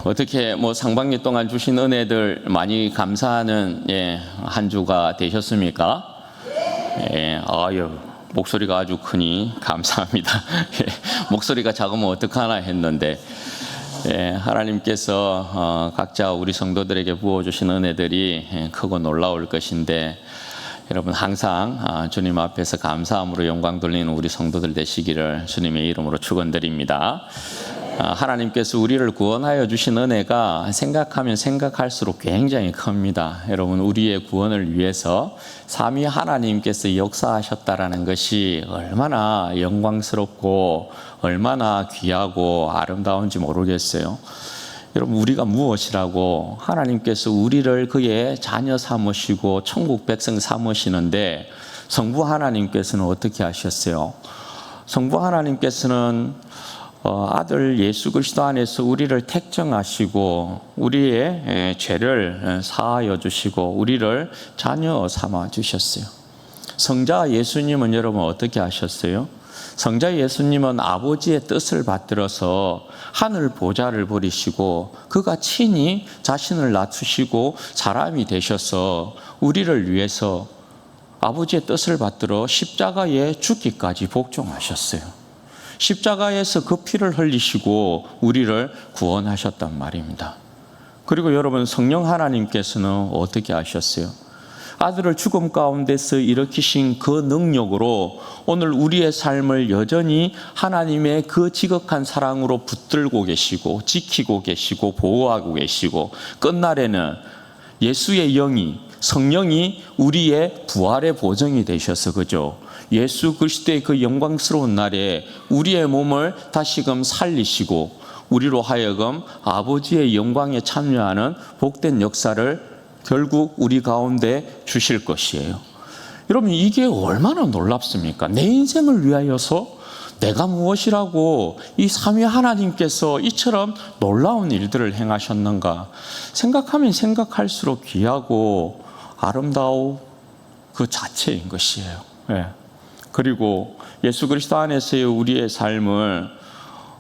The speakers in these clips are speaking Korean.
어떻게 상반기 동안 주신 은혜들 많이 감사하는 한 주가 되셨습니까? 목소리가 아주 크니 감사합니다. 목소리가 작으면 어떡하나 했는데 하나님께서 각자 우리 성도들에게 부어주신 은혜들이 크고 놀라울 것인데 여러분 항상 주님 앞에서 감사함으로 영광 돌리는 우리 성도들 되시기를 주님의 이름으로 축원드립니다. 하나님께서 우리를 구원하여 주신 은혜가 생각하면 생각할수록 굉장히 큽니다. 여러분 우리의 구원을 위해서 삼위 하나님께서 역사하셨다라는 것이 얼마나 영광스럽고 얼마나 귀하고 아름다운지 모르겠어요. 여러분 우리가 무엇이라고 하나님께서 우리를 그의 자녀 삼으시고 천국 백성 삼으시는데 성부 하나님께서는 어떻게 하셨어요? 성부 하나님께서는 아들 예수 그리스도 안에서 우리를 택정하시고 우리의 죄를 사하여 주시고 우리를 자녀 삼아 주셨어요. 성자 예수님은 여러분 어떻게 하셨어요? 성자 예수님은 아버지의 뜻을 받들어서 하늘 보좌를 버리시고 그가 친히 자신을 낮추시고 사람이 되셔서 우리를 위해서 아버지의 뜻을 받들어 십자가에 죽기까지 복종하셨어요. 십자가에서 그 피를 흘리시고 우리를 구원하셨단 말입니다. 그리고 여러분 성령 하나님께서는 어떻게 하셨어요? 아들을 죽음 가운데서 일으키신 그 능력으로 오늘 우리의 삶을 여전히 하나님의 그 지극한 사랑으로 붙들고 계시고 지키고 계시고 보호하고 계시고 끝날에는 예수의 영이 성령이 우리의 부활의 보증이 되셔서 그죠? 예수 그리스도의 그 영광스러운 날에 우리의 몸을 다시금 살리시고 우리로 하여금 아버지의 영광에 참여하는 복된 역사를 결국 우리 가운데 주실 것이에요. 여러분 이게 얼마나 놀랍습니까? 내 인생을 위하여서 내가 무엇이라고 이 삼위 하나님께서 이처럼 놀라운 일들을 행하셨는가 생각하면 생각할수록 귀하고 아름다운 그 자체인 것이에요. 그리고 예수 그리스도 안에서의 우리의 삶을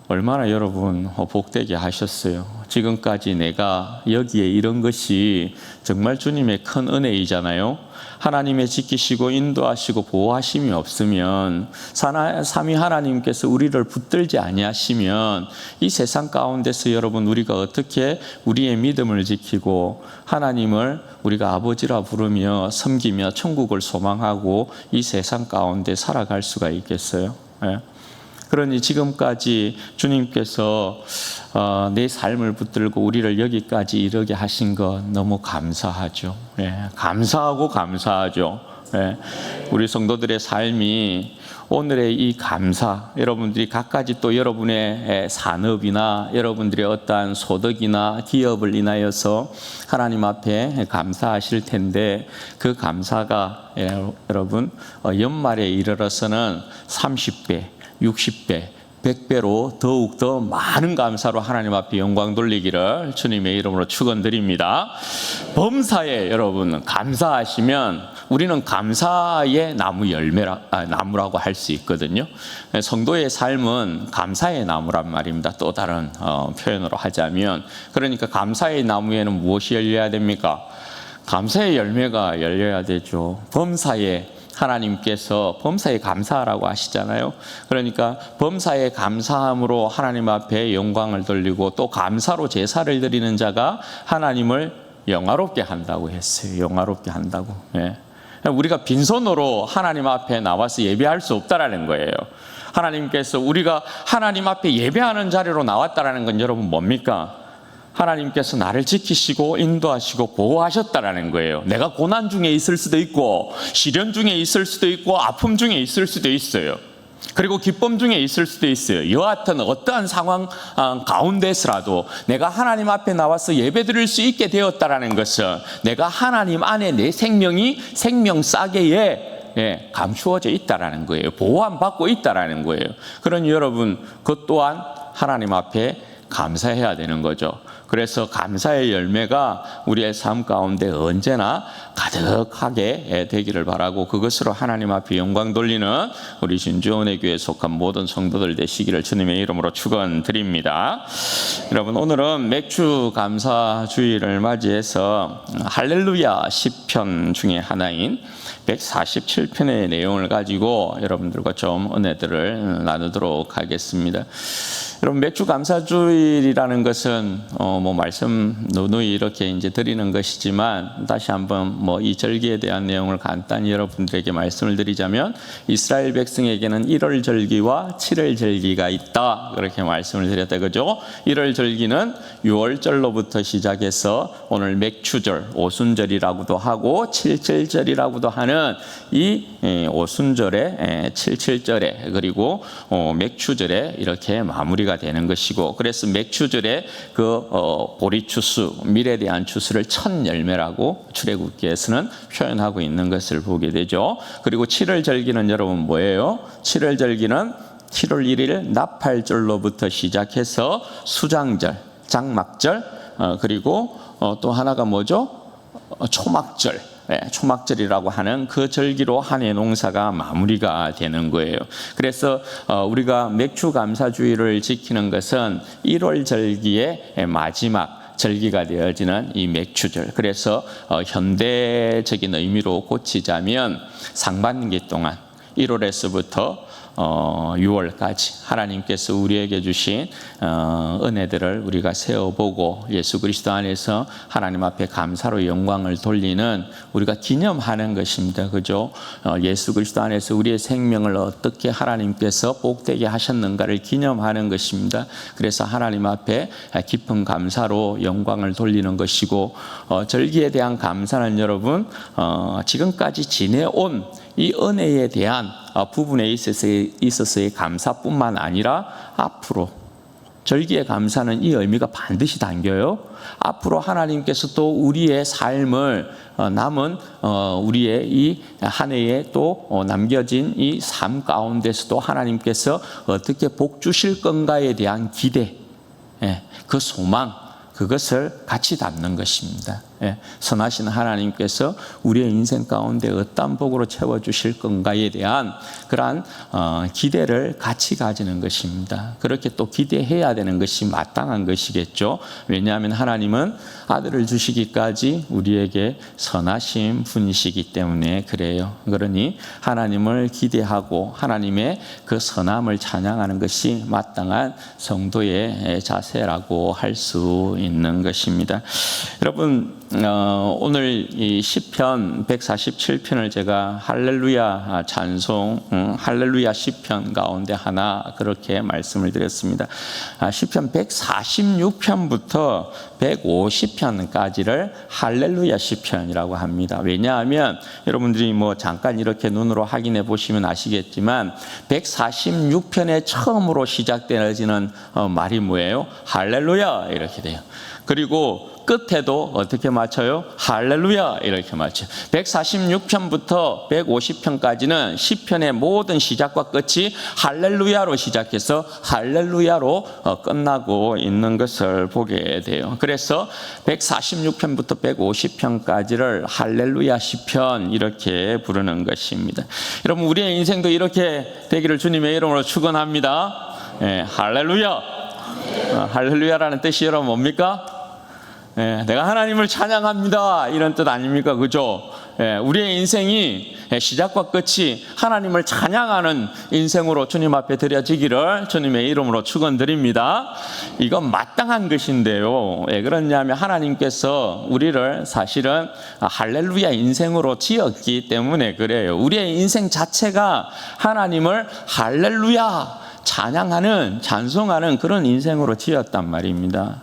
얼마나 여러분 복되게 하셨어요. 지금까지 내가 여기에 이런 것이 정말 주님의 큰 은혜이잖아요. 하나님의 지키시고 인도하시고 보호하심이 없으면 삼위 하나님께서 우리를 붙들지 아니하시면 이 세상 가운데서 여러분 우리가 어떻게 우리의 믿음을 지키고 하나님을 우리가 아버지라 부르며 섬기며 천국을 소망하고 이 세상 가운데 살아갈 수가 있겠어요? 그러니 지금까지 주님께서 내 삶을 붙들고 우리를 여기까지 이르게 하신 것 너무 감사하죠. 감사하죠. 우리 성도들의 삶이 오늘의 이 감사, 여러분들이 각가지 또 여러분의 산업이나 여러분들의 어떠한 소득이나 기업을 인하여서 하나님 앞에 감사하실 텐데 그 감사가 여러분 연말에 이르러서는 30배 60배, 100배로 더욱 더 많은 감사로 하나님 앞에 영광 돌리기를 주님의 이름으로 축원드립니다. 범사에 여러분 감사하시면 우리는 감사의 나무라고 할 수 있거든요. 성도의 삶은 감사의 나무란 말입니다. 또 다른 표현으로 하자면 그러니까 감사의 나무에는 무엇이 열려야 됩니까? 감사의 열매가 열려야 되죠. 범사에 하나님께서 범사에 감사하라고 하시잖아요. 그러니까 범사에 감사함으로 하나님 앞에 영광을 돌리고 또 감사로 제사를 드리는 자가 하나님을 영화롭게 한다고 했어요. 영화롭게 한다고. 우리가 빈손으로 하나님 앞에 나와서 예배할 수 없다라는 거예요. 하나님께서 우리가 하나님 앞에 예배하는 자리로 나왔다라는 건 여러분 뭡니까? 하나님께서 나를 지키시고 인도하시고 보호하셨다라는 거예요. 내가 고난 중에 있을 수도 있고 시련 중에 있을 수도 있고 아픔 중에 있을 수도 있어요. 그리고 기쁨 중에 있을 수도 있어요. 여하튼 어떠한 상황 가운데서라도 내가 하나님 앞에 나와서 예배드릴 수 있게 되었다라는 것은 내가 하나님 안에 내 생명이 생명싸개에 감추어져 있다라는 거예요. 보호받고 있다라는 거예요. 그러니 여러분 그것 또한 하나님 앞에 감사해야 되는 거죠. 그래서 감사의 열매가 우리의 삶 가운데 언제나 가득하게 되기를 바라고, 그것으로 하나님 앞에 영광 돌리는 우리 진주원의 교회에 속한 모든 성도들 되시기를 주님의 이름으로 축원드립니다. 여러분, 오늘은 맥주 감사 주일을 맞이해서 할렐루야 시편 중에 하나인 147편의 내용을 가지고 여러분들과 좀 은혜들을 나누도록 하겠습니다. 여러분, 맥주 감사주일이라는 것은 말씀 누누이 이렇게 이제 드리는 것이지만, 다시 한번 이 절기에 대한 내용을 간단히 여러분들에게 말씀을 드리자면, 이스라엘 백성에게는 1월 절기와 7월 절기가 있다, 그렇게 말씀을 드렸다, 그죠? 1월 절기는 6월절로부터 시작해서 오늘 맥추절, 오순절이라고도 하고 77절이라고도 하는 이 오순절에 77절에 그리고 맥추절에 이렇게 마무리가 되는 것이고, 그래서 맥추절에 그 보리추수, 밀에 대한 추수를 첫 열매라고 출애굽기에서는 표현하고 있는 것을 보게 되죠. 그리고 7월 절기는 여러분 뭐예요? 7월 절기는 7월 1일 나팔절로부터 시작해서 수장절, 장막절, 그리고 또 하나가 뭐죠? 초막절. 초막절이라고 하는 그 절기로 한 해 농사가 마무리가 되는 거예요. 그래서 우리가 맥주 감사주의를 지키는 것은 1월 절기의 마지막 절기가 되어지는 이 맥추절. 그래서 현대적인 의미로 고치자면 상반기 동안 1월에서부터 6월까지 하나님께서 우리에게 주신 은혜들을 우리가 세어보고 예수 그리스도 안에서 하나님 앞에 감사로 영광을 돌리는, 우리가 기념하는 것입니다. 그죠? 예수 그리스도 안에서 우리의 생명을 어떻게 하나님께서 복되게 하셨는가를 기념하는 것입니다. 그래서 하나님 앞에 깊은 감사로 영광을 돌리는 것이고, 절기에 대한 감사는 여러분 지금까지 지내온 이 은혜에 대한 부분에 있어서의 감사뿐만 아니라 앞으로 절기의 감사는 이 의미가 반드시 담겨요. 앞으로 하나님께서 또 우리의 삶을 남은 우리의 이 한 해에 또 남겨진 이 삶 가운데서도 하나님께서 어떻게 복 주실 건가에 대한 기대, 그 소망, 그것을 같이 담는 것입니다. 선하신 하나님께서 우리의 인생 가운데 어떤 복으로 채워주실 건가에 대한 그러한 기대를 같이 가지는 것입니다. 그렇게 또 기대해야 되는 것이 마땅한 것이겠죠. 왜냐하면 하나님은 아들을 주시기까지 우리에게 선하신 분이시기 때문에 그래요. 그러니 하나님을 기대하고 하나님의 그 선함을 찬양하는 것이 마땅한 성도의 자세라고 할 수 있는 것입니다. 여러분, 오늘 이 시편 147편을 제가 할렐루야 찬송, 할렐루야 시편 가운데 하나 그렇게 말씀을 드렸습니다. 시편 146편부터 150편까지를 할렐루야 시편이라고 합니다. 왜냐하면 여러분들이 잠깐 이렇게 눈으로 확인해 보시면 아시겠지만 146편에 처음으로 시작되어지는 말이 뭐예요? 할렐루야 이렇게 돼요. 그리고 끝에도 어떻게 맞춰요? 할렐루야 이렇게 맞춰요. 146편부터 150편까지는 시편의 모든 시작과 끝이 할렐루야로 시작해서 할렐루야로 끝나고 있는 것을 보게 돼요. 그래서 146편부터 150편까지를 할렐루야 시편 이렇게 부르는 것입니다. 여러분, 우리의 인생도 이렇게 되기를 주님의 이름으로 축원합니다. 할렐루야. 할렐루야라는 뜻이 여러분 뭡니까? 내가 하나님을 찬양합니다 이런 뜻 아닙니까? 그죠? 우리의 인생이 시작과 끝이 하나님을 찬양하는 인생으로 주님 앞에 드려지기를 주님의 이름으로 축원드립니다. 이건 마땅한 것인데요. 왜 그러냐면 하나님께서 우리를 사실은 할렐루야 인생으로 지었기 때문에 그래요. 우리의 인생 자체가 하나님을 할렐루야 찬양하는, 찬송하는 그런 인생으로 지었단 말입니다.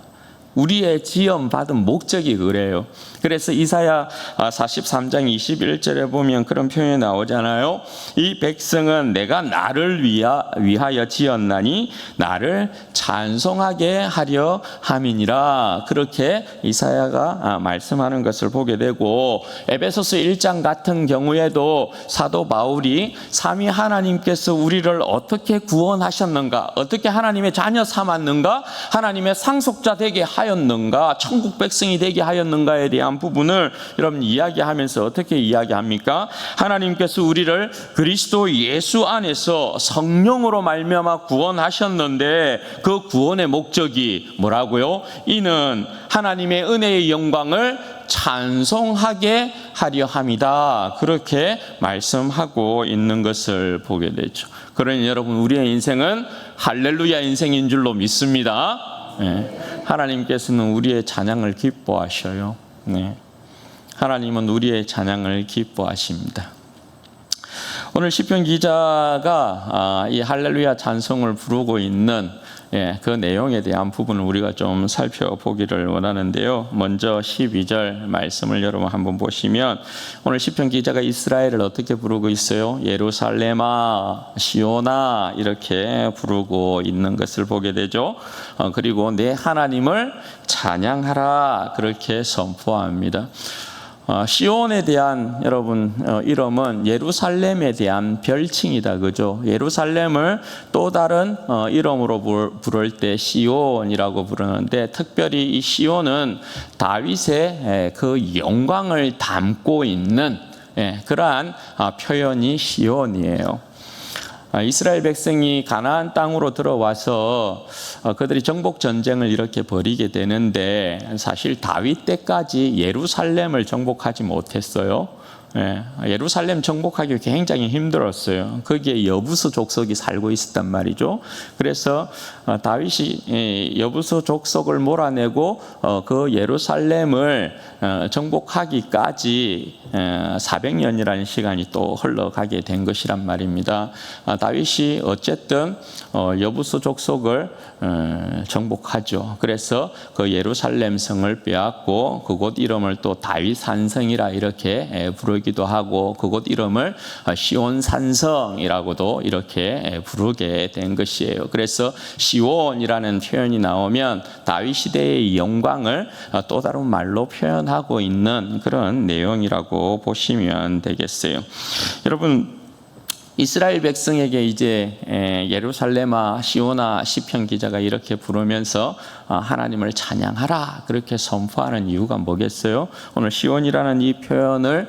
우리의 지음받은 목적이 그래요. 그래서 이사야 43장 21절에 보면 그런 표현이 나오잖아요. 이 백성은 내가 나를 위하여 지었나니 나를 찬송하게 하려 함이니라. 그렇게 이사야가 말씀하는 것을 보게 되고, 에베소서 1장 같은 경우에도 사도 바울이 삼위 하나님께서 우리를 어떻게 구원하셨는가, 어떻게 하나님의 자녀 삼았는가, 하나님의 상속자 되게 하였는가, 천국 백성이 되게 하였는가에 대한 부분을 여러분 이야기하면서 어떻게 이야기합니까? 하나님께서 우리를 그리스도 예수 안에서 성령으로 말미암아 구원하셨는데 그 구원의 목적이 뭐라고요? 이는 하나님의 은혜의 영광을 찬송하게 하려 함이다. 그렇게 말씀하고 있는 것을 보게 되죠. 그러니 여러분, 우리의 인생은 할렐루야 인생인 줄로 믿습니다. 하나님께서는 우리의 찬양을 기뻐하셔요. 하나님은 우리의 찬양을 기뻐하십니다. 오늘 시편 기자가 이 할렐루야 찬송을 부르고 있는 그 내용에 대한 부분을 우리가 좀 살펴보기를 원하는데요. 먼저 12절 말씀을 여러분 한번 보시면, 오늘 시편 기자가 이스라엘을 어떻게 부르고 있어요? 예루살렘아, 시온아 이렇게 부르고 있는 것을 보게 되죠. 그리고 내 하나님을 찬양하라 그렇게 선포합니다. 시온에 대한 여러분 이름은 예루살렘에 대한 별칭이다, 그죠? 예루살렘을 또 다른 이름으로 부를 때 시온이라고 부르는데, 특별히 이 시온은 다윗의 그 영광을 담고 있는 그러한 표현이 시온이에요. 이스라엘 백성이 가나안 땅으로 들어와서 그들이 정복 전쟁을 이렇게 벌이게 되는데, 사실 다윗 때까지 예루살렘을 정복하지 못했어요. 예루살렘 정복하기 굉장히 힘들었어요. 거기에 여부수 족속이 살고 있었단 말이죠. 그래서 다윗이 여부수 족속을 몰아내고 그 예루살렘을 정복하기까지 400년이라는 시간이 또 흘러가게 된 것이란 말입니다. 다윗이 어쨌든 여부수 족속을 정복하죠. 그래서 그 예루살렘 성을 빼앗고 그곳 이름을 또 다윗 산성이라 이렇게 부르기도 하고, 그곳 이름을 시온 산성이라고도 이렇게 부르게 된 것이에요. 그래서 시온이라는 표현이 나오면 다윗 시대의 영광을 또 다른 말로 표현하고 있는 그런 내용이라고 보시면 되겠어요. 여러분, 이스라엘 백성에게 이제 예루살렘아, 시온아 시편 기자가 이렇게 부르면서 하나님을 찬양하라 그렇게 선포하는 이유가 뭐겠어요? 오늘 시온이라는 이 표현을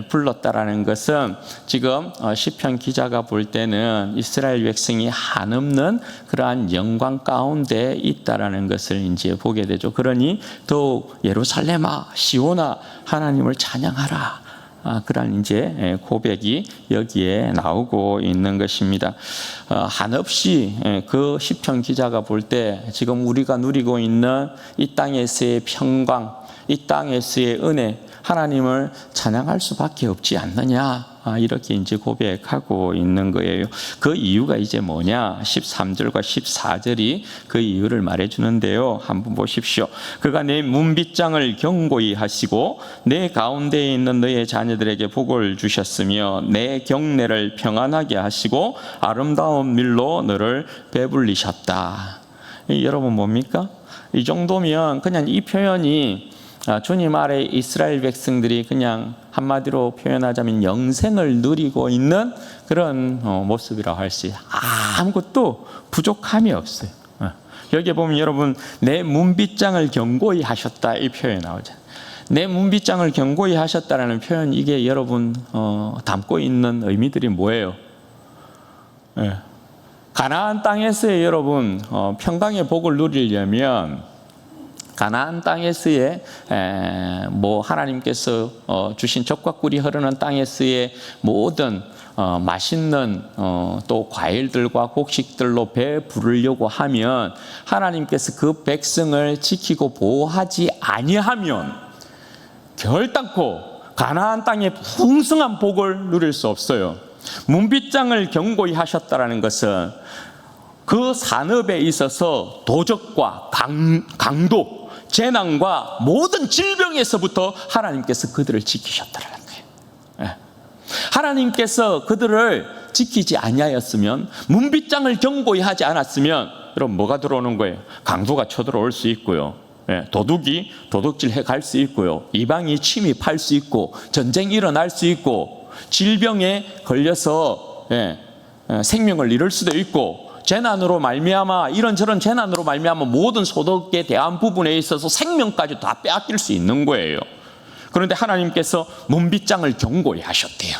불렀다라는 것은 지금 시편 기자가 볼 때는 이스라엘 백성이 한없는 그러한 영광 가운데 있다라는 것을 이제 보게 되죠. 그러니 더욱 예루살렘아, 시온아 하나님을 찬양하라, 그런 이제 고백이 여기에 나오고 있는 것입니다. 한없이 그 시편 기자가 볼 때 지금 우리가 누리고 있는 이 땅에서의 평강, 이 땅에서의 은혜, 하나님을 찬양할 수밖에 없지 않느냐, 이렇게 이제 고백하고 있는 거예요. 그 이유가 이제 뭐냐? 13절과 14절이 그 이유를 말해주는데요. 한번 보십시오. 그가 내 문빗장을 견고히 하시고 내 가운데에 있는 너의 자녀들에게 복을 주셨으며 내 경내를 평안하게 하시고 아름다운 밀로 너를 배불리셨다. 여러분 뭡니까? 이 정도면 그냥 이 표현이 주님 아래 이스라엘 백성들이 그냥 한마디로 표현하자면 영생을 누리고 있는 그런 모습이라고 할 수 있어요. 아무것도 부족함이 없어요. 여기에 보면 여러분, 내 문빗장을 견고히 하셨다 이 표현이 나오잖아요. 내 문빗장을 견고히 하셨다라는 표현, 이게 여러분 담고 있는 의미들이 뭐예요? 가나안 땅에서의 여러분 평강의 복을 누리려면 가나안 땅에서의 하나님께서 주신 젖과 꿀이 흐르는 땅에서의 모든 맛있는 또 과일들과 곡식들로 배 부르려고 하면 하나님께서 그 백성을 지키고 보호하지 아니하면 결단코 가나안 땅의 풍성한 복을 누릴 수 없어요. 문빗장을 견고히 하셨다라는 것은 그 산업에 있어서 도적과 강도, 재난과 모든 질병에서부터 하나님께서 그들을 지키셨다는 거예요. 예. 하나님께서 그들을 지키지 아니하였으면, 문빗장을 견고히 하지 않았으면 여러분 뭐가 들어오는 거예요? 강도가 쳐들어올 수 있고요. 예, 도둑이 도둑질해 갈 수 있고요. 이방이 침입할 수 있고, 전쟁이 일어날 수 있고, 질병에 걸려서 생명을 잃을 수도 있고, 재난으로 말미암아, 이런저런 재난으로 말미암아 모든 소득에 대한 부분에 있어서 생명까지 다 빼앗길 수 있는 거예요. 그런데 하나님께서 문빗장을 견고히 하셨대요.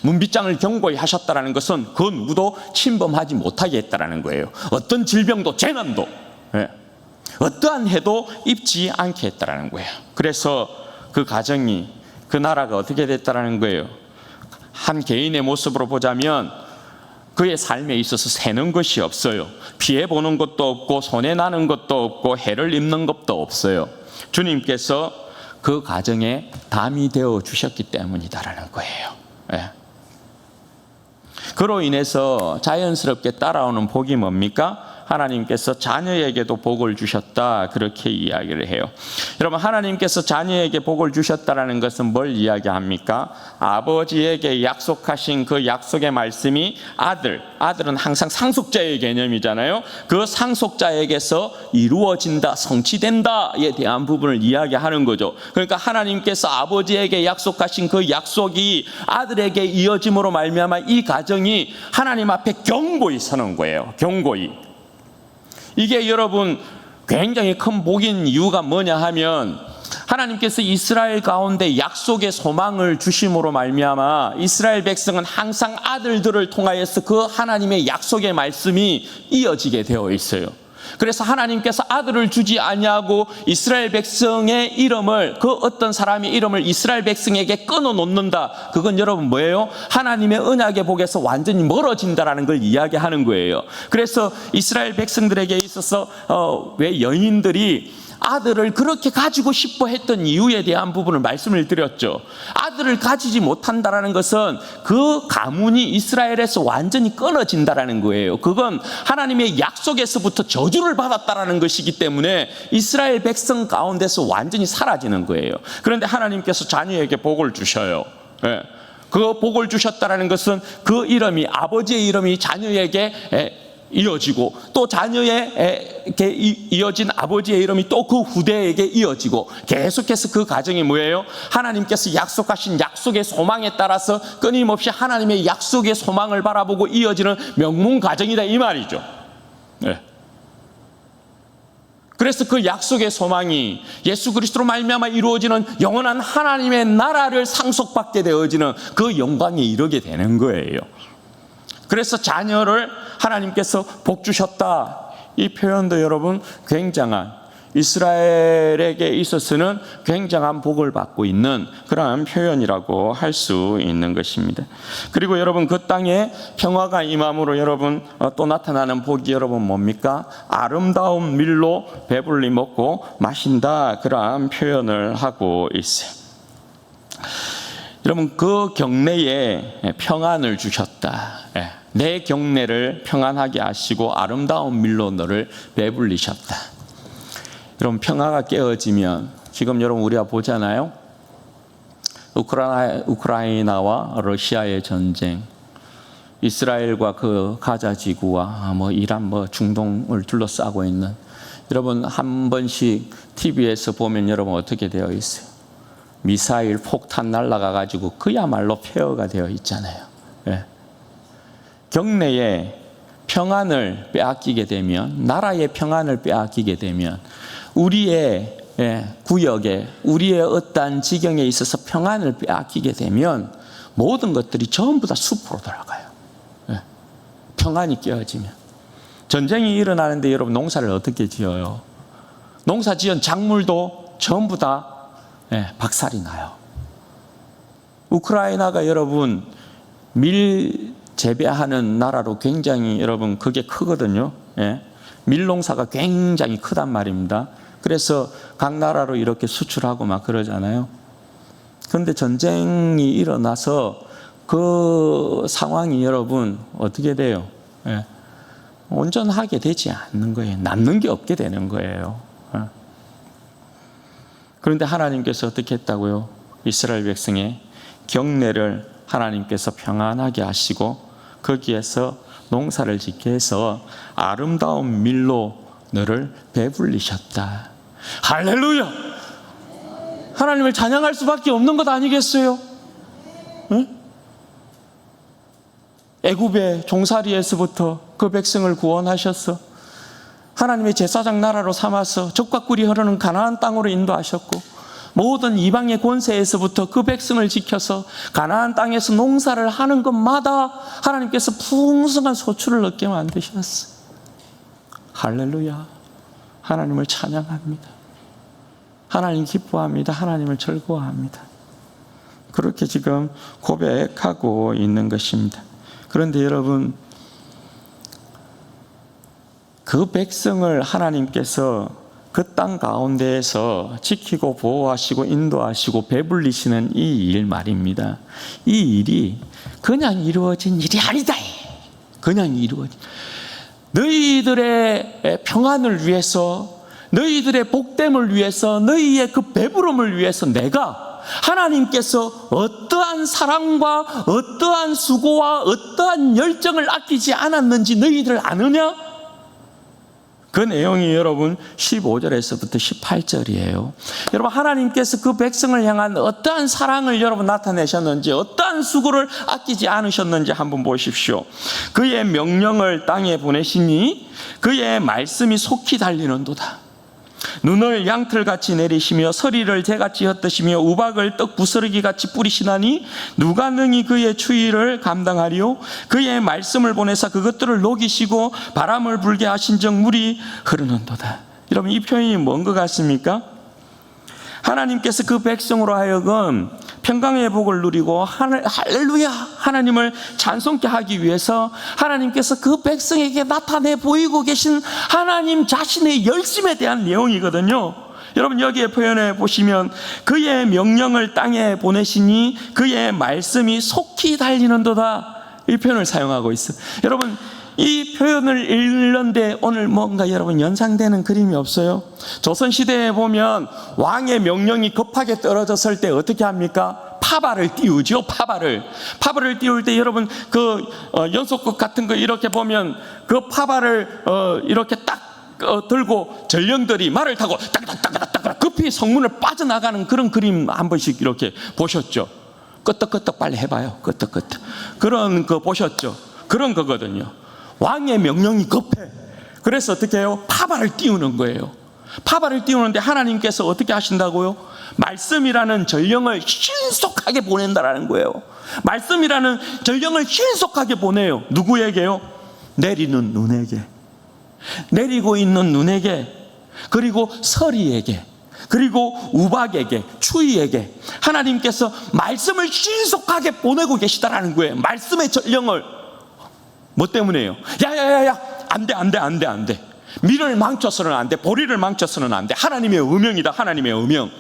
문빗장을 견고히 하셨다는 것은 그 누구도 침범하지 못하게 했다는 거예요. 어떤 질병도 재난도 어떠한 해도 입지 않게 했다는 거예요. 그래서 그 가정이, 그 나라가 어떻게 됐다는 거예요? 한 개인의 모습으로 보자면 그의 삶에 있어서 새는 것이 없어요. 피해보는 것도 없고, 손해나는 것도 없고, 해를 입는 것도 없어요. 주님께서 그 가정에 담이 되어 주셨기 때문이다라는 거예요. 예. 그로 인해서 자연스럽게 따라오는 복이 뭡니까? 하나님께서 자녀에게도 복을 주셨다, 그렇게 이야기를 해요. 여러분, 하나님께서 자녀에게 복을 주셨다는 것은 뭘 이야기합니까? 아버지에게 약속하신 그 약속의 말씀이 아들은 항상 상속자의 개념이잖아요. 그 상속자에게서 이루어진다, 성취된다에 대한 부분을 이야기하는 거죠. 그러니까 하나님께서 아버지에게 약속하신 그 약속이 아들에게 이어짐으로 말미암아 이 가정이 하나님 앞에 견고히 서는 거예요. 견고히. 이게 여러분 굉장히 큰 복인 이유가 뭐냐 하면, 하나님께서 이스라엘 가운데 약속의 소망을 주심으로 말미암아 이스라엘 백성은 항상 아들들을 통하여서 그 하나님의 약속의 말씀이 이어지게 되어 있어요. 그래서 하나님께서 아들을 주지 아니하고 이스라엘 백성의 이름을, 그 어떤 사람의 이름을 이스라엘 백성에게 끊어 놓는다. 그건 여러분 뭐예요? 하나님의 언약의 복에서 완전히 멀어진다라는 걸 이야기하는 거예요. 그래서 이스라엘 백성들에게 있어서 왜 여인들이 아들을 그렇게 가지고 싶어 했던 이유에 대한 부분을 말씀을 드렸죠. 아들을 가지지 못한다라는 것은 그 가문이 이스라엘에서 완전히 끊어진다라는 거예요. 그건 하나님의 약속에서부터 저주를 받았다라는 것이기 때문에 이스라엘 백성 가운데서 완전히 사라지는 거예요. 그런데 하나님께서 자녀에게 복을 주셔요. 예. 그 복을 주셨다라는 것은 그 이름이, 아버지의 이름이 자녀에게 이어지고, 또 자녀에게 이어진 아버지의 이름이 또 그 후대에게 이어지고, 계속해서 그 가정이 뭐예요? 하나님께서 약속하신 약속의 소망에 따라서 끊임없이 하나님의 약속의 소망을 바라보고 이어지는 명문 가정이다, 이 말이죠. 네. 그래서 그 약속의 소망이 예수 그리스도로 말미암아 이루어지는 영원한 하나님의 나라를 상속받게 되어지는 그 영광에 이르게 되는 거예요. 그래서 자녀를 하나님께서 복 주셨다, 이 표현도 여러분 굉장한, 이스라엘에게 있어서는 굉장한 복을 받고 있는 그러한 표현이라고 할 수 있는 것입니다. 그리고 여러분, 그 땅에 평화가 임함으로 여러분 또 나타나는 복이 여러분 뭡니까? 아름다운 밀로 배불리 먹고 마신다, 그러한 표현을 하고 있어요. 여러분, 그 경내에 평안을 주셨다. 내 경내를 평안하게 하시고 아름다운 밀로 너를 배불리셨다. 여러분, 평화가 깨어지면, 지금 여러분 우리가 보잖아요. 우크라이나와 러시아의 전쟁, 이스라엘과 그 가자 지구와 이란 중동을 둘러싸고 있는, 여러분 한 번씩 TV에서 보면 여러분 어떻게 되어 있어요? 미사일 폭탄 날아가 가지고 그야말로 폐허가 되어 있잖아요. 예. 경내에 평안을 빼앗기게 되면, 나라의 평안을 빼앗기게 되면, 우리의 구역에, 우리의 어떠한 지경에 있어서 평안을 빼앗기게 되면 모든 것들이 전부 다 숲으로 돌아가요. 평안이 깨어지면. 전쟁이 일어나는데 여러분 농사를 어떻게 지어요? 농사 지은 작물도 전부 다 박살이 나요. 우크라이나가 여러분 밀 재배하는 나라로 굉장히 여러분 그게 크거든요. 밀농사가 굉장히 크단 말입니다. 그래서 각 나라로 이렇게 수출하고 막 그러잖아요. 그런데 전쟁이 일어나서 그 상황이 여러분 어떻게 돼요? 온전하게 되지 않는 거예요. 남는 게 없게 되는 거예요. 그런데 하나님께서 어떻게 했다고요? 이스라엘 백성의 경내를 하나님께서 평안하게 하시고 거기에서 농사를 짓게 해서 아름다운 밀로 너를 배불리셨다. 할렐루야! 하나님을 찬양할 수밖에 없는 것 아니겠어요? 응? 애굽의 종살이에서부터 그 백성을 구원하셔서 하나님의 제사장 나라로 삼아서 젖과 꿀이 흐르는 가나안 땅으로 인도하셨고, 모든 이방의 권세에서부터 그 백성을 지켜서 가나안 땅에서 농사를 하는 것마다 하나님께서 풍성한 소출을 얻게 만드셨어요. 할렐루야! 하나님을 찬양합니다. 하나님 기뻐합니다. 하나님을 즐거워합니다. 그렇게 지금 고백하고 있는 것입니다. 그런데 여러분, 그 백성을 하나님께서 그 땅 가운데에서 지키고 보호하시고 인도하시고 배불리시는 이 일 말입니다. 이 일이 그냥 이루어진 일이 아니다. 그냥 이루어진, 너희들의 평안을 위해서, 너희들의 복됨을 위해서, 너희의 그 배부름을 위해서 내가 하나님께서 어떠한 사랑과 어떠한 수고와 어떠한 열정을 아끼지 않았는지 너희들 아느냐? 그 내용이 여러분 15절에서부터 18절이에요. 여러분, 하나님께서 그 백성을 향한 어떠한 사랑을 여러분 나타내셨는지, 어떠한 수고를 아끼지 않으셨는지 한번 보십시오. 그의 명령을 땅에 보내시니 그의 말씀이 속히 달리는도다. 눈을 양털같이 내리시며 서리를 재같이 흩으시며 우박을 떡 부스러기같이 뿌리시나니 누가 능히 그의 추위를 감당하리요? 그의 말씀을 보내사 그것들을 녹이시고 바람을 불게 하신즉 물이 흐르는도다. 여러분, 이 표현이 뭔 것 같습니까? 하나님께서 그 백성으로 하여금 평강의 복을 누리고 할렐루야 하나님을 찬송케 하기 위해서 하나님께서 그 백성에게 나타내 보이고 계신 하나님 자신의 열심에 대한 내용이거든요. 여러분, 여기에 표현해 보시면 그의 명령을 땅에 보내시니 그의 말씀이 속히 달리는도다, 이 표현을 사용하고 있어요. 여러분, 이 표현을 읽는데 오늘 뭔가 여러분 연상되는 그림이 없어요? 조선시대에 보면 왕의 명령이 급하게 떨어졌을 때 어떻게 합니까? 파발을 띄우죠. 파발을 띄울 때 여러분 그 연속극 같은 거 이렇게 보면 그 파발을 이렇게 딱 들고 전령들이 말을 타고 딱딱딱딱 급히 성문을 빠져나가는 그런 그림 한 번씩 이렇게 보셨죠? 끄떡끄떡 빨리 해봐요. 끄떡끄떡 그런 거 보셨죠? 그런 거거든요. 왕의 명령이 급해. 그래서 어떻게 해요? 파발을 띄우는 거예요. 파발을 띄우는데 하나님께서 어떻게 하신다고요? 말씀이라는 전령을 신속하게 보낸다라는 거예요. 말씀이라는 전령을 신속하게 보내요. 누구에게요? 내리는 눈에게, 내리고 있는 눈에게, 그리고 서리에게, 그리고 우박에게, 추위에게 하나님께서 말씀을 신속하게 보내고 계시다라는 거예요. 말씀의 전령을. 뭐 때문에요? 야야야야, 안돼. 밀을 망쳐서는 안돼. 보리를 망쳐서는 안돼. 하나님의 음명이다. 하나님의 음명.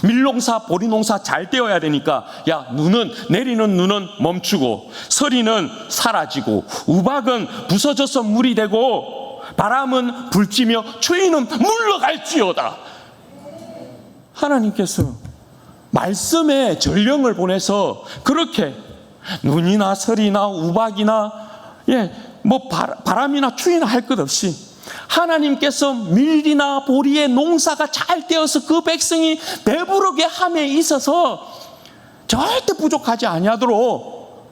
밀농사 보리농사 잘 떼어야 되니까 야, 내리는 눈은 멈추고 서리는 사라지고 우박은 부서져서 물이 되고 바람은 불지며 추위는 물러갈지어다. 하나님께서 말씀의 전령을 보내서 그렇게 눈이나 서리나 우박이나 뭐 바람이나 추위나 할 것 없이 하나님께서 밀이나 보리의 농사가 잘 되어서 그 백성이 배부르게 함에 있어서 절대 부족하지 아니하도록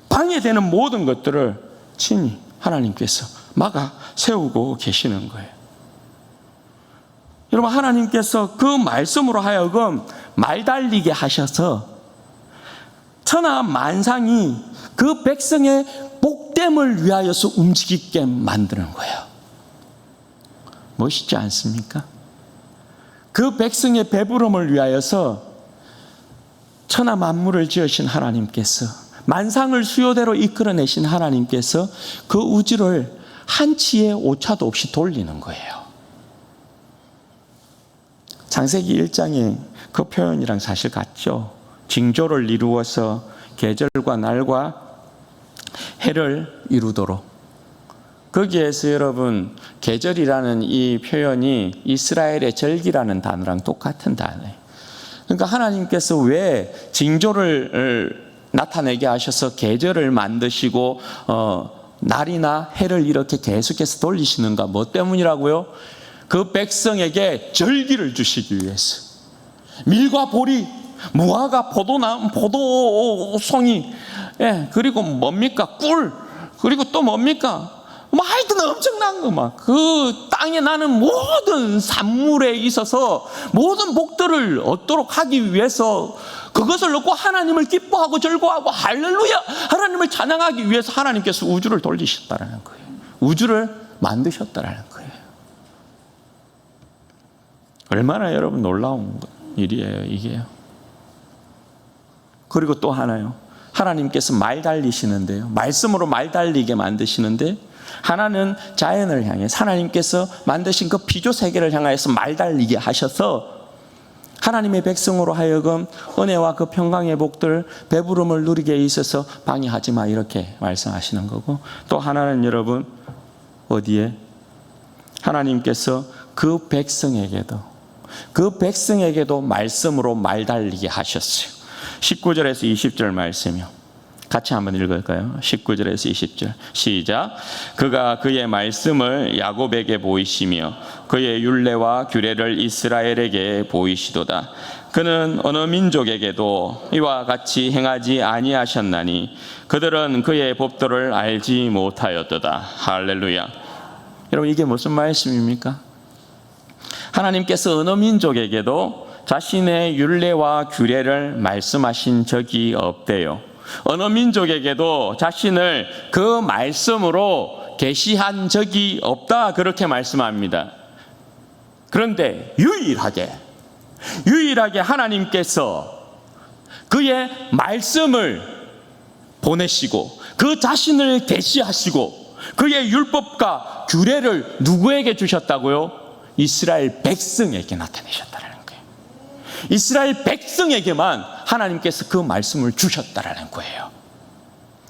방해되는 모든 것들을 친히 하나님께서 막아 세우고 계시는 거예요. 여러분, 하나님께서 그 말씀으로 하여금 말달리게 하셔서 천하 만상이 그 백성의 복됨을 위하여서 움직이게 만드는 거예요. 멋있지 않습니까? 그 백성의 배부름을 위하여서 천하 만물을 지으신 하나님께서, 만상을 수요대로 이끌어내신 하나님께서 그 우주를 한치의 오차도 없이 돌리는 거예요. 창세기 1장의 그 표현이랑 사실 같죠. 징조를 이루어서 계절과 날과 해를 이루도록 거기에서 여러분 계절이라는 이 표현이 이스라엘의 절기라는 단어랑 똑같은 단어예요. 그러니까 하나님께서 왜 징조를 나타내게 하셔서 계절을 만드시고 날이나 해를 이렇게 계속해서 돌리시는가? 뭐 때문이라고요? 그 백성에게 절기를 주시기 위해서. 밀과 보리, 무화과, 포도나무, 포도송이, 예, 그리고 뭡니까? 꿀, 그리고 또 뭡니까? 뭐 하여튼 엄청난 거 막. 그 땅에 나는 모든 산물에 있어서 모든 복들을 얻도록 하기 위해서 그것을 넣고 하나님을 기뻐하고 즐거워하고 할렐루야 하나님을 찬양하기 위해서 하나님께서 우주를 돌리셨다라는 거예요. 우주를 만드셨다라는 거예요. 얼마나 여러분 놀라운 일이에요, 이게요. 그리고 또 하나요. 하나님께서 말 달리시는데요. 말씀으로 말 달리게 만드시는데 하나는 자연을 향해 하나님께서 만드신 그 피조 세계를 향하여서 말 달리게 하셔서 하나님의 백성으로 하여금 은혜와 그 평강의 복들 배부름을 누리게 있어서 방해하지 마 이렇게 말씀하시는 거고, 또 하나는 여러분 어디에 하나님께서 그 백성에게도 말씀으로 말 달리게 하셨어요. 19절에서 20절 말씀이요. 같이 한번 읽을까요? 19절에서 20절 시작. 그가 그의 말씀을 야곱에게 보이시며 그의 율례와 규례를 이스라엘에게 보이시도다. 그는 어느 민족에게도 이와 같이 행하지 아니하셨나니 그들은 그의 법도를 알지 못하였도다. 할렐루야. 여러분 이게 무슨 말씀입니까? 하나님께서 어느 민족에게도 자신의 율례와 규례를 말씀하신 적이 없대요. 어느 민족에게도 자신을 그 말씀으로 계시한 적이 없다 그렇게 말씀합니다. 그런데 유일하게 하나님께서 그의 말씀을 보내시고 그 자신을 계시하시고 그의 율법과 규례를 누구에게 주셨다고요? 이스라엘 백성에게 나타내셨다는 거예요. 이스라엘 백성에게만 하나님께서 그 말씀을 주셨다라는 거예요.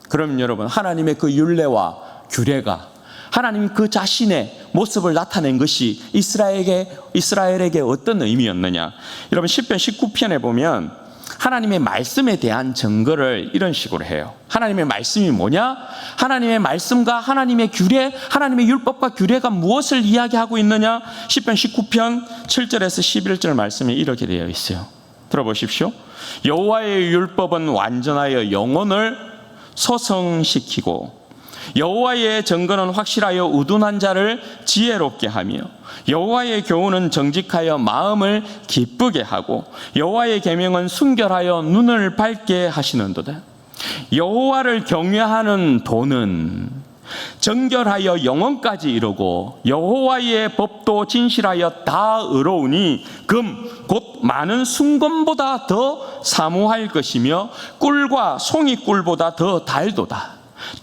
그럼 여러분 하나님의 그 율례와 규례가 하나님 그 자신의 모습을 나타낸 것이 이스라엘에게 어떤 의미였느냐? 여러분 시편 19편에 보면 하나님의 말씀에 대한 증거를 이런 식으로 해요. 하나님의 말씀이 뭐냐? 하나님의 말씀과 하나님의 규례, 하나님의 율법과 규례가 무엇을 이야기하고 있느냐? 시편 19편 7절에서 11절 말씀이 이렇게 되어 있어요. 들어보십시오. 여호와의 율법은 완전하여 영혼을 소성시키고 여호와의 증거는 확실하여 우둔한 자를 지혜롭게 하며 여호와의 교훈은 정직하여 마음을 기쁘게 하고 여호와의 계명은 순결하여 눈을 밝게 하시는도다. 여호와를 경외하는 도는 정결하여 영혼까지 이루고 여호와의 법도 진실하여 다 의로우니 금 곧 많은 순금보다 더 사모할 것이며 꿀과 송이꿀보다 더 달도다.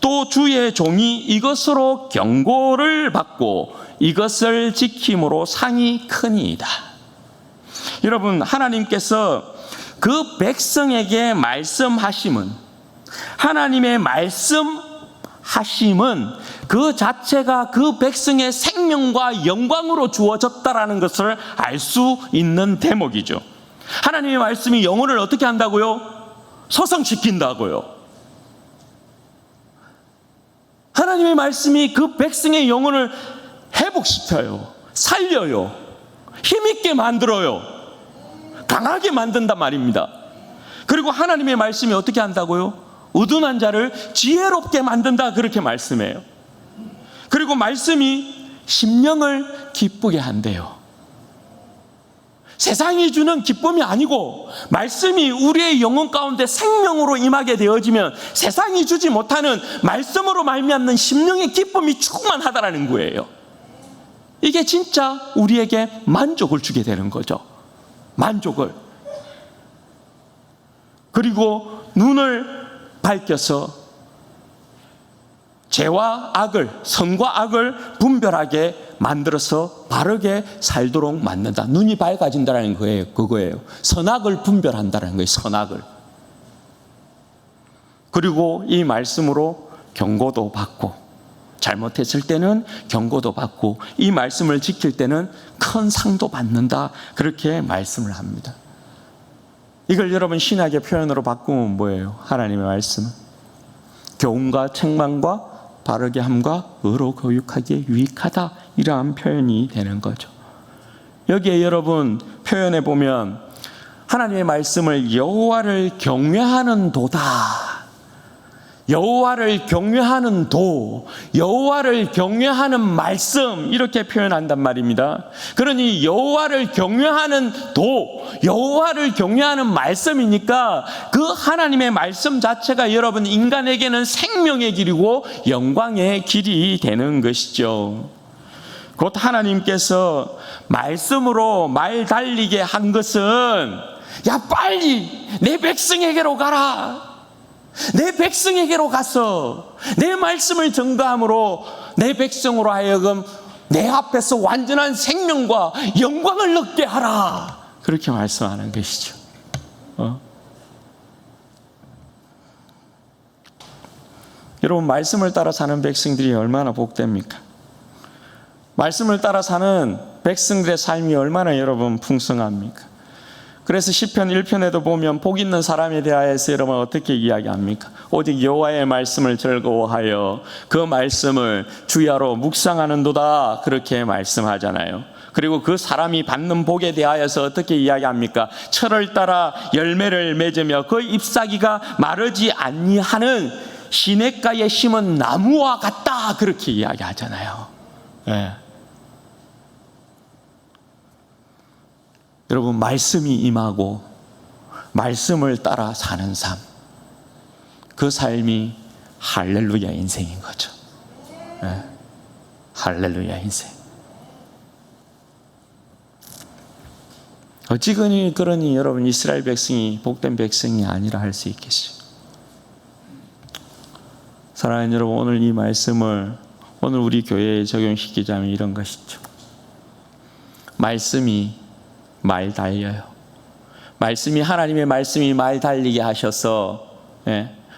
또 주의 종이 이것으로 경고를 받고 이것을 지킴으로 상이 크니이다. 여러분 하나님께서 그 백성에게 말씀하심은 하나님의 말씀하심은 그 자체가 그 백성의 생명과 영광으로 주어졌다라는 것을 알 수 있는 대목이죠. 하나님의 말씀이 영혼을 어떻게 한다고요? 소성시킨다고요. 하나님의 말씀이 그 백성의 영혼을 회복시켜요. 살려요. 힘있게 만들어요. 강하게 만든단 말입니다. 그리고 하나님의 말씀이 어떻게 한다고요? 우둔한 자를 지혜롭게 만든다 그렇게 말씀해요. 그리고 말씀이 심령을 기쁘게 한대요. 세상이 주는 기쁨이 아니고 말씀이 우리의 영혼 가운데 생명으로 임하게 되어지면 세상이 주지 못하는 말씀으로 말미암는 심령의 기쁨이 충만하다라는 거예요. 이게 진짜 우리에게 만족을 주게 되는 거죠. 만족을. 그리고 눈을 밝혀서 죄와 악을, 선과 악을 분별하게 만들어서 바르게 살도록 만든다. 눈이 밝아진다는 거예요. 그거예요. 선악을 분별한다는 거예요. 선악을. 그리고 이 말씀으로 경고도 받고 잘못했을 때는 경고도 받고 이 말씀을 지킬 때는 큰 상도 받는다. 그렇게 말씀을 합니다. 이걸 여러분 신학의 표현으로 바꾸면 뭐예요? 하나님의 말씀은 교훈과 책망과 바르게 함과 의로 교육하기에 유익하다. 이러한 표현이 되는 거죠. 여기에 여러분 표현해 보면 하나님의 말씀을 여호와를 경외하는 도다. 여호와를 경외하는 도, 여호와를 경외하는 말씀 이렇게 표현한단 말입니다. 그러니 여호와를 경외하는 도, 여호와를 경외하는 말씀이니까 그 하나님의 말씀 자체가 여러분 인간에게는 생명의 길이고 영광의 길이 되는 것이죠. 곧 하나님께서 말씀으로 말 달리게 한 것은 야 빨리 내 백성에게로 가라. 내 백성에게로 가서 내 말씀을 전가함으로 내 백성으로 하여금 내 앞에서 완전한 생명과 영광을 얻게 하라. 그렇게 말씀하는 것이죠. 여러분 말씀을 따라 사는 백성들이 얼마나 복됩니까? 말씀을 따라 사는 백성들의 삶이 얼마나 여러분 풍성합니까? 그래서 시편 1편에도 보면 복 있는 사람에 대하여서 여러분 어떻게 이야기합니까? 오직 여호와의 말씀을 즐거워하여 그 말씀을 주야로 묵상하는도다. 그렇게 말씀하잖아요. 그리고 그 사람이 받는 복에 대하여서 어떻게 이야기합니까? 철을 따라 열매를 맺으며 그 잎사귀가 마르지 아니하는 시냇가에 심은 나무와 같다. 그렇게 이야기하잖아요. 네. 여러분 말씀이 임하고 말씀을 따라 사는 삶, 그 삶이 할렐루야 인생인 거죠. 네. 할렐루야 인생. 어찌 그러니 여러분 이스라엘 백성이 복된 백성이 아니라 할 수 있겠어요? 사랑하는 여러분, 오늘 이 말씀을 오늘 우리 교회에 적용시키자면 이런 것이죠. 말씀이 말 달려요. 말씀이 하나님의 말씀이 말 달리게 하셔서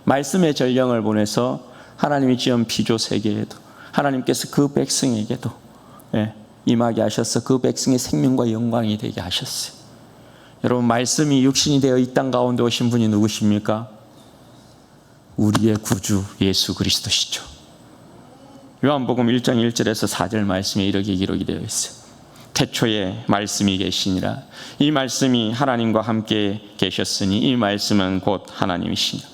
말씀의 전령을 보내서 하나님이 지은 피조 세계에도 하나님께서 그 백성에게도 임하게 하셔서 그 백성의 생명과 영광이 되게 하셨어요. 여러분 말씀이 육신이 되어 이 땅 가운데 오신 분이 누구십니까? 우리의 구주 예수 그리스도시죠. 요한복음 1장 1절에서 4절 말씀에 이렇게 기록이 되어 있어요. 태초에 말씀이 계시니라. 이 말씀이 하나님과 함께 계셨으니 이 말씀은 곧 하나님이시니라.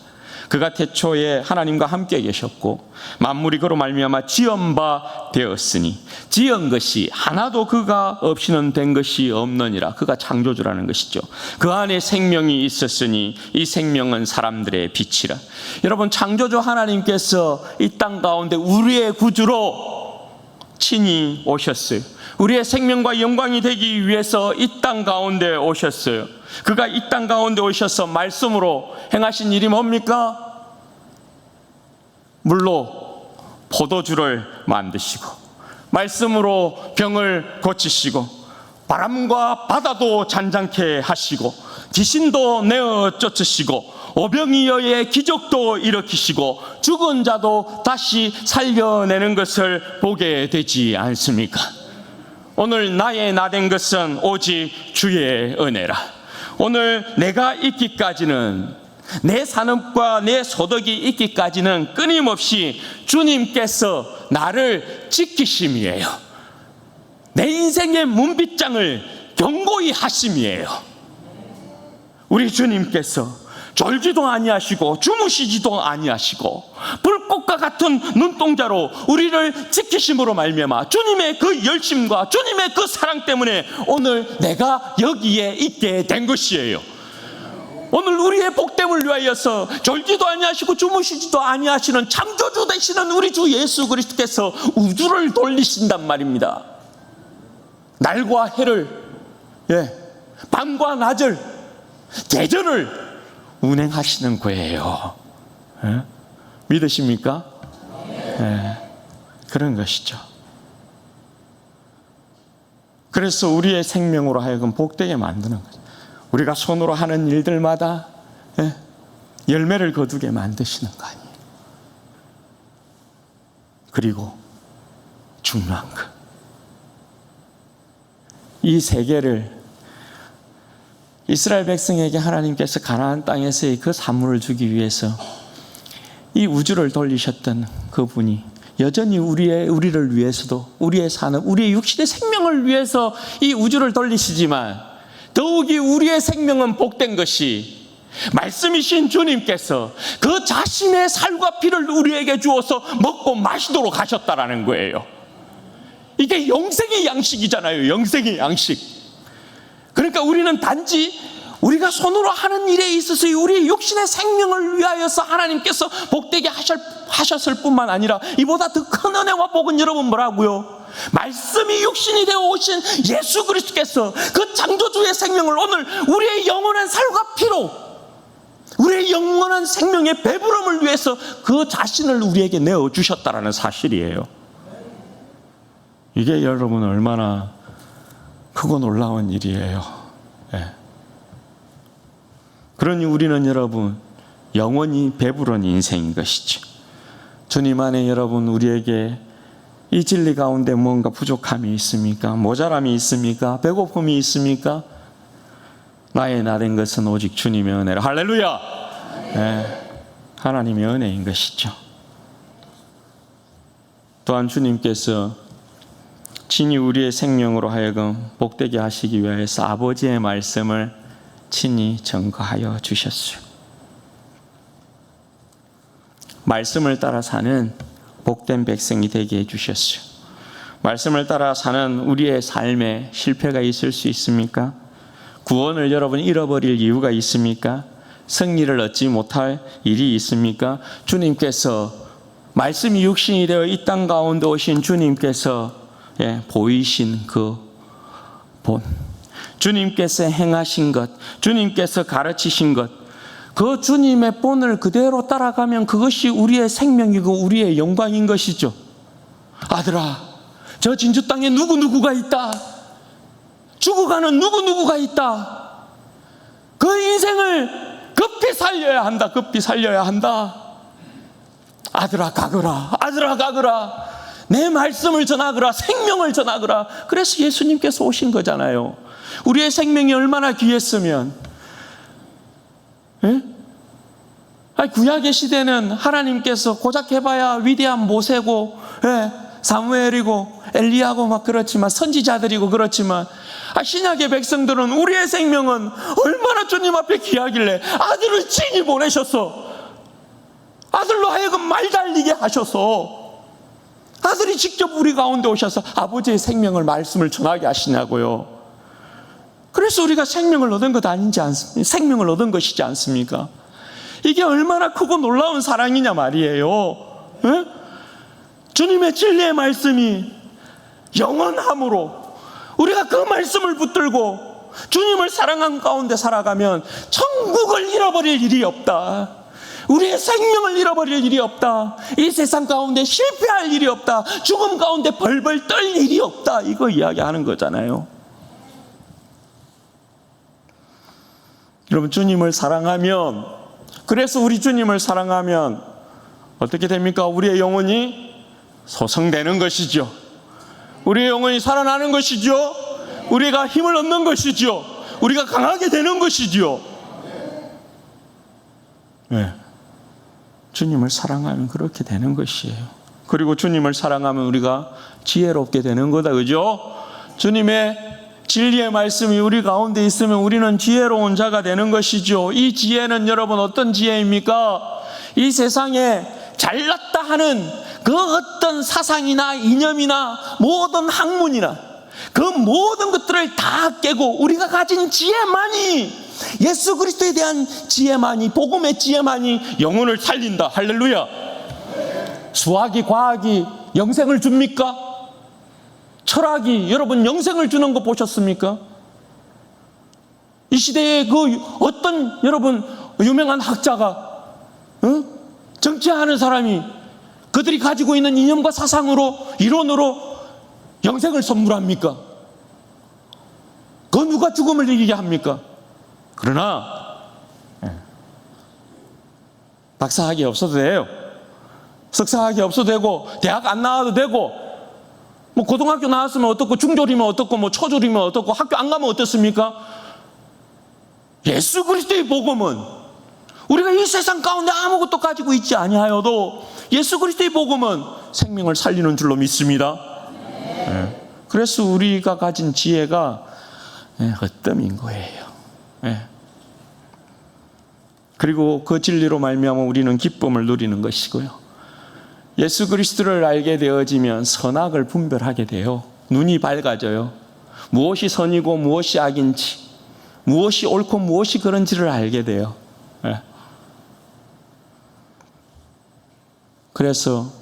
그가 태초에 하나님과 함께 계셨고 만물이 그로 말미암아 지은 바 되었으니 지은 것이 하나도 그가 없이는 된 것이 없느니라. 그가 창조주라는 것이죠. 그 안에 생명이 있었으니 이 생명은 사람들의 빛이라. 여러분 창조주 하나님께서 이 땅 가운데 우리의 구주로 친히 오셨어요. 우리의 생명과 영광이 되기 위해서 이 땅 가운데 오셨어요. 그가 이 땅 가운데 오셔서 말씀으로 행하신 일이 뭡니까? 물로 포도주를 만드시고 말씀으로 병을 고치시고 바람과 바다도 잔잔케 하시고 귀신도 내어 쫓으시고 오병이어의 기적도 일으키시고 죽은 자도 다시 살려내는 것을 보게 되지 않습니까? 오늘 나의 나된 것은 오직 주의 은혜라. 오늘 내가 있기까지는 내 산업과 내 소득이 있기까지는 끊임없이 주님께서 나를 지키심이에요. 내 인생의 문빗장을 견고히 하심이에요. 우리 주님께서 졸지도 아니하시고 주무시지도 아니하시고 불꽃과 같은 눈동자로 우리를 지키심으로 말미암아 주님의 그 열심과 주님의 그 사랑 때문에 오늘 내가 여기에 있게 된 것이에요. 오늘 우리의 복됨을 위하여서 졸지도 아니하시고 주무시지도 아니하시는 창조주 되시는 우리 주 예수 그리스도께서 우주를 돌리신단 말입니다. 날과 해를 밤과 낮을 계절을 운행하시는 거예요. 믿으십니까? 그런 것이죠. 그래서 우리의 생명으로 하여금 복되게 만드는 거죠. 우리가 손으로 하는 일들마다 열매를 거두게 만드시는 거 아니에요. 그리고 중요한 것. 이 세계를 이스라엘 백성에게 하나님께서 가나안 땅에서의 그 산물을 주기 위해서 이 우주를 돌리셨던 그분이 여전히 우리를 위해서도 우리의 사는 우리의 육신의 생명을 위해서 이 우주를 돌리시지만 더욱이 우리의 생명은 복된 것이 말씀이신 주님께서 그 자신의 살과 피를 우리에게 주어서 먹고 마시도록 하셨다라는 거예요. 이게 영생의 양식이잖아요. 영생의 양식. 그러니까 우리는 단지 우리가 손으로 하는 일에 있어서 우리의 육신의 생명을 위하여서 하나님께서 복되게 하셨을 뿐만 아니라 이보다 더 큰 은혜와 복은 여러분 뭐라고요? 말씀이 육신이 되어 오신 예수 그리스도께서 그 창조주의 생명을 오늘 우리의 영원한 살과 피로 우리의 영원한 생명의 배부름을 위해서 그 자신을 우리에게 내어주셨다라는 사실이에요. 이게 여러분 얼마나 크고 놀라운 일이에요. 네. 그러니 우리는 여러분 영원히 배부른 인생인 것이죠. 주님 안에 여러분 우리에게 이 진리 가운데 뭔가 부족함이 있습니까? 모자람이 있습니까? 배고픔이 있습니까? 나의 나된 것은 오직 주님의 은혜라. 할렐루야! 네. 하나님의 은혜인 것이죠. 또한 주님께서 친히 우리의 생명으로 하여금 복되게 하시기 위해서 아버지의 말씀을 친히 증거하여 주셨어요. 말씀을 따라 사는 복된 백성이 되게 해주셨어요. 말씀을 따라 사는 우리의 삶에 실패가 있을 수 있습니까? 구원을 여러분 잃어버릴 이유가 있습니까? 승리를 얻지 못할 일이 있습니까? 주님께서 말씀이 육신이 되어 이 땅 가운데 오신 주님께서 보이신 그 본, 주님께서 행하신 것, 주님께서 가르치신 것, 그 주님의 본을 그대로 따라가면 그것이 우리의 생명이고 우리의 영광인 것이죠. 아들아, 저 진주 땅에 누구누구가 있다. 죽어가는 누구누구가 있다. 그 인생을 급히 살려야 한다. 급히 살려야 한다. 아들아 가거라. 아들아 가거라. 내 말씀을 전하거라. 생명을 전하거라. 그래서 예수님께서 오신 거잖아요. 우리의 생명이 얼마나 귀했으면. 예? 아니, 구약의 시대는 하나님께서 고작 해봐야 위대한 모세고, 예, 사무엘이고 엘리야고 막 그렇지만 선지자들이고 그렇지만, 신약의 백성들은 우리의 생명은 얼마나 주님 앞에 귀하길래 아들을 친히 보내셔서 아들로 하여금 말 달리게 하셔서 아들이 직접 우리 가운데 오셔서 아버지의 생명을 말씀을 전하게 하시냐고요. 그래서 우리가 생명을 얻은 것 아닌지 않습니까? 생명을 얻은 것이지 않습니까? 이게 얼마나 크고 놀라운 사랑이냐 말이에요. 에? 주님의 진리의 말씀이 영원함으로 우리가 그 말씀을 붙들고 주님을 사랑한 가운데 살아가면 천국을 잃어버릴 일이 없다. 우리의 생명을 잃어버릴 일이 없다. 이 세상 가운데 실패할 일이 없다. 죽음 가운데 벌벌 떨 일이 없다. 이거 이야기하는 거잖아요. 여러분, 주님을 사랑하면, 그래서 우리 주님을 사랑하면 어떻게 됩니까? 우리의 영혼이 소성되는 것이죠. 우리의 영혼이 살아나는 것이죠. 우리가 힘을 얻는 것이죠. 우리가 강하게 되는 것이죠. 네. 주님을 사랑하면 그렇게 되는 것이에요. 그리고 주님을 사랑하면 우리가 지혜롭게 되는 거다. 그죠? 주님의 진리의 말씀이 우리 가운데 있으면 우리는 지혜로운 자가 되는 것이죠. 이 지혜는 여러분 어떤 지혜입니까? 이 세상에 잘났다 하는 그 어떤 사상이나 이념이나 모든 학문이나 그 모든 것들을 다 깨고 우리가 가진 지혜만이, 예수 그리스도에 대한 지혜만이, 복음의 지혜만이 영혼을 살린다. 할렐루야. 수학이, 과학이 영생을 줍니까? 철학이 여러분 영생을 주는 거 보셨습니까? 이 시대에 그 어떤 여러분 유명한 학자가, 정치하는 사람이 그들이 가지고 있는 이념과 사상으로, 이론으로 영생을 선물합니까? 그 누가 죽음을 이기게 합니까? 그러나 박사학위 없어도 돼요. 석사학위 없어도 되고 대학 안 나와도 되고 뭐 고등학교 나왔으면 어떻고, 중졸이면 어떻고, 뭐 초졸이면 어떻고, 학교 안 가면 어떻습니까? 예수 그리스도의 복음은 우리가 이 세상 가운데 아무것도 가지고 있지 아니하여도 예수 그리스도의 복음은 생명을 살리는 줄로 믿습니다. 네. 그래서 우리가 가진 지혜가 어뜸인 거예요. 네. 그리고 그 진리로 말미암아 우리는 기쁨을 누리는 것이고요. 예수 그리스도를 알게 되어지면 선악을 분별하게 돼요. 눈이 밝아져요. 무엇이 선이고 무엇이 악인지, 무엇이 옳고 무엇이 그런지를 알게 돼요. 네. 그래서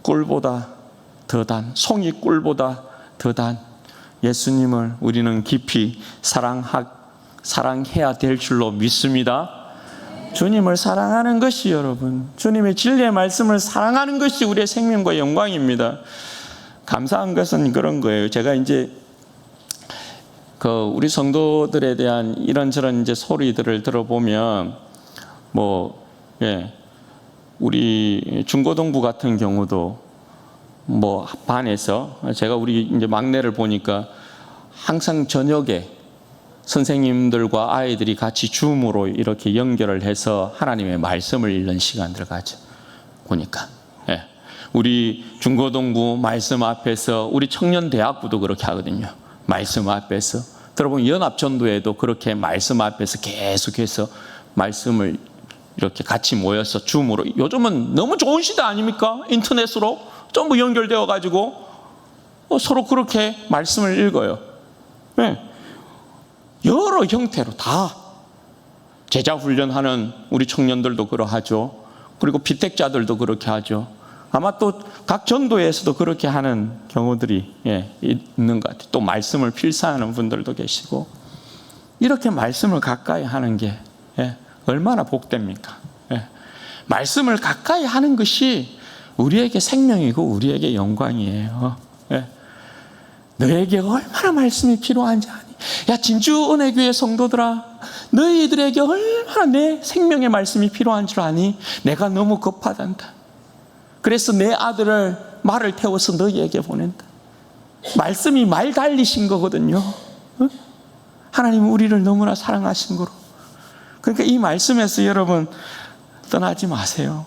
꿀보다 더 단, 송이 꿀보다 더 단 예수님을 우리는 깊이 사랑해야 될 줄로 믿습니다. 주님을 사랑하는 것이, 여러분, 주님의 진리의 말씀을 사랑하는 것이 우리의 생명과 영광입니다. 감사한 것은 그런 거예요. 제가 이제 우리 성도들에 대한 이런저런 이제 소리들을 들어보면, 우리 중고등부 같은 경우도 반에서 제가 우리 이제 막내를 보니까 항상 저녁에 선생님들과 아이들이 같이 줌으로 이렇게 연결을 해서 하나님의 말씀을 읽는 시간들을 가져 보니까, 우리 중고등부 말씀 앞에서, 우리 청년대학부도 그렇게 하거든요. 말씀 앞에서 들어보면 연합전도회도 그렇게 말씀 앞에서 계속해서 말씀을 이렇게 같이 모여서 줌으로, 요즘은 너무 좋은 시대 아닙니까? 인터넷으로 전부 연결되어 가지고 서로 그렇게 말씀을 읽어요. 여러 형태로 다 제자 훈련하는 우리 청년들도 그러하죠. 그리고 비택자들도 그렇게 하죠. 아마 또 각 전도에서도 그렇게 하는 경우들이 있는 것 같아요. 또 말씀을 필사하는 분들도 계시고, 이렇게 말씀을 가까이 하는 게 얼마나 복됩니까? 말씀을 가까이 하는 것이 우리에게 생명이고 우리에게 영광이에요. 너에게 얼마나 말씀이 필요한지 아니? 야, 진주은혜교회 성도들아, 너희들에게 얼마나 내 생명의 말씀이 필요한 줄 아니? 내가 너무 급하단다. 그래서 내 아들을 말을 태워서 너희에게 보낸다. 말씀이 말 달리신 거거든요. 하나님은 우리를 너무나 사랑하신 거로. 그러니까 이 말씀에서 여러분 떠나지 마세요.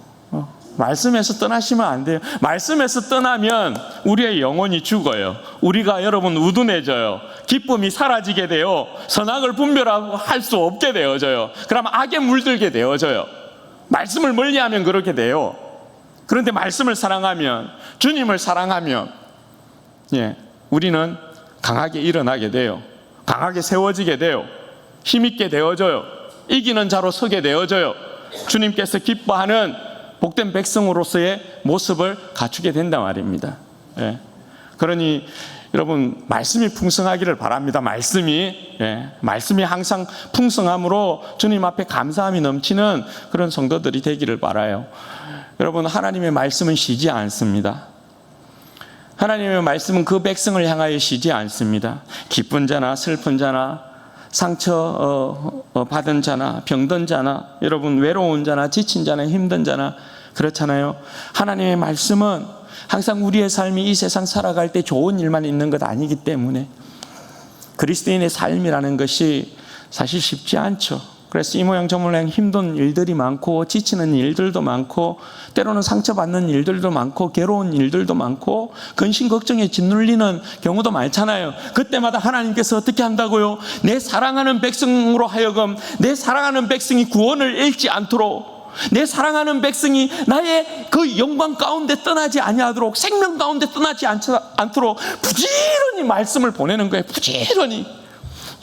말씀에서 떠나시면 안 돼요. 말씀에서 떠나면 우리의 영혼이 죽어요. 우리가 여러분 우둔해져요. 기쁨이 사라지게 돼요. 선악을 분별할 수 없게 되어져요. 그러면 악에 물들게 되어져요. 말씀을 멀리하면 그렇게 돼요. 그런데 말씀을 사랑하면, 주님을 사랑하면 우리는 강하게 일어나게 돼요. 강하게 세워지게 돼요. 힘있게 되어져요. 이기는 자로 서게 되어져요. 주님께서 기뻐하는 복된 백성으로서의 모습을 갖추게 된단 말입니다. 그러니 여러분, 말씀이 풍성하기를 바랍니다. 말씀이 항상 풍성함으로 주님 앞에 감사함이 넘치는 그런 성도들이 되기를 바라요. 여러분, 하나님의 말씀은 쉬지 않습니다. 하나님의 말씀은 그 백성을 향하여 쉬지 않습니다. 기쁜 자나 슬픈 자나, 상처 받은 자나, 병든 자나, 여러분 외로운 자나, 지친 자나, 힘든 자나, 그렇잖아요. 하나님의 말씀은 항상 우리의 삶이 이 세상 살아갈 때 좋은 일만 있는 것 아니기 때문에, 그리스도인의 삶이라는 것이 사실 쉽지 않죠. 그래서 이 모양 저 모양 힘든 일들이 많고, 지치는 일들도 많고, 때로는 상처받는 일들도 많고, 괴로운 일들도 많고, 근심 걱정에 짓눌리는 경우도 많잖아요. 그때마다 하나님께서 어떻게 한다고요? 내 사랑하는 백성으로 하여금, 내 사랑하는 백성이 구원을 잃지 않도록, 내 사랑하는 백성이 나의 그 영광 가운데 떠나지 아니하도록, 생명 가운데 떠나지 않도록 부지런히 말씀을 보내는 거예요. 부지런히.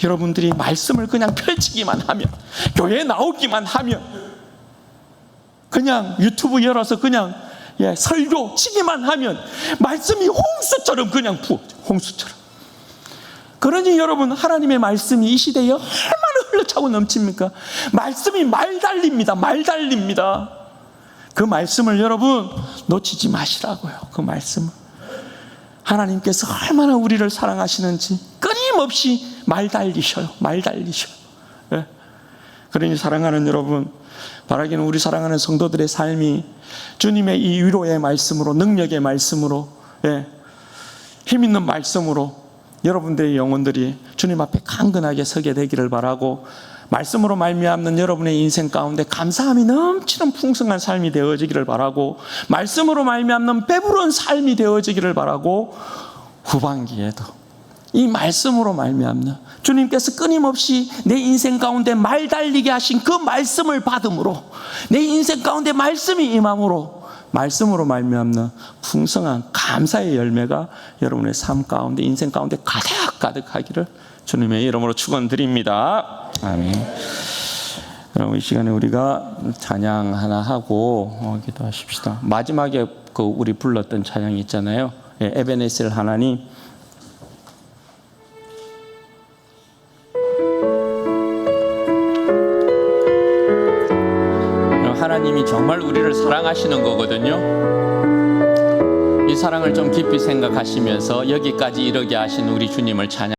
여러분들이 말씀을 그냥 펼치기만 하면, 교회에 나오기만 하면, 그냥 유튜브 열어서 그냥 설교 치기만 하면 말씀이 홍수처럼 그냥 부어져. 홍수처럼. 그러니 여러분, 하나님의 말씀이 이 시대에 얼마나 흘러차고 넘칩니까? 말씀이 말 달립니다. 말 달립니다. 그 말씀을 여러분 놓치지 마시라고요. 그 말씀을. 하나님께서 얼마나 우리를 사랑하시는지 끊임없이 말 달리셔요. 말 달리셔요. 그러니 사랑하는 여러분, 바라기는 우리 사랑하는 성도들의 삶이 주님의 이 위로의 말씀으로, 능력의 말씀으로 힘 있는 말씀으로 여러분들의 영혼들이 주님 앞에 강건하게 서게 되기를 바라고, 말씀으로 말미암는 여러분의 인생 가운데 감사함이 넘치는 풍성한 삶이 되어지기를 바라고, 말씀으로 말미암는 배부른 삶이 되어지기를 바라고, 후반기에도 이 말씀으로 말미암는 주님께서 끊임없이 내 인생 가운데 말 달리게 하신 그 말씀을 받음으로, 내 인생 가운데 말씀이 임함으로, 말씀으로 말미암는 풍성한 감사의 열매가 여러분의 삶 가운데, 인생 가운데 가득하기를 주님의 이름으로 축원드립니다. 아멘. 여러분, 이 시간에 우리가 찬양 하나 하고 기도하십시다. 마지막에 우리 불렀던 찬양이 있잖아요. 에베네셀 하나님. 하나님이 정말 우리를 사랑하시는 거거든요. 이 사랑을 좀 깊이 생각하시면서 여기까지 이르게 하신 우리 주님을 찬양.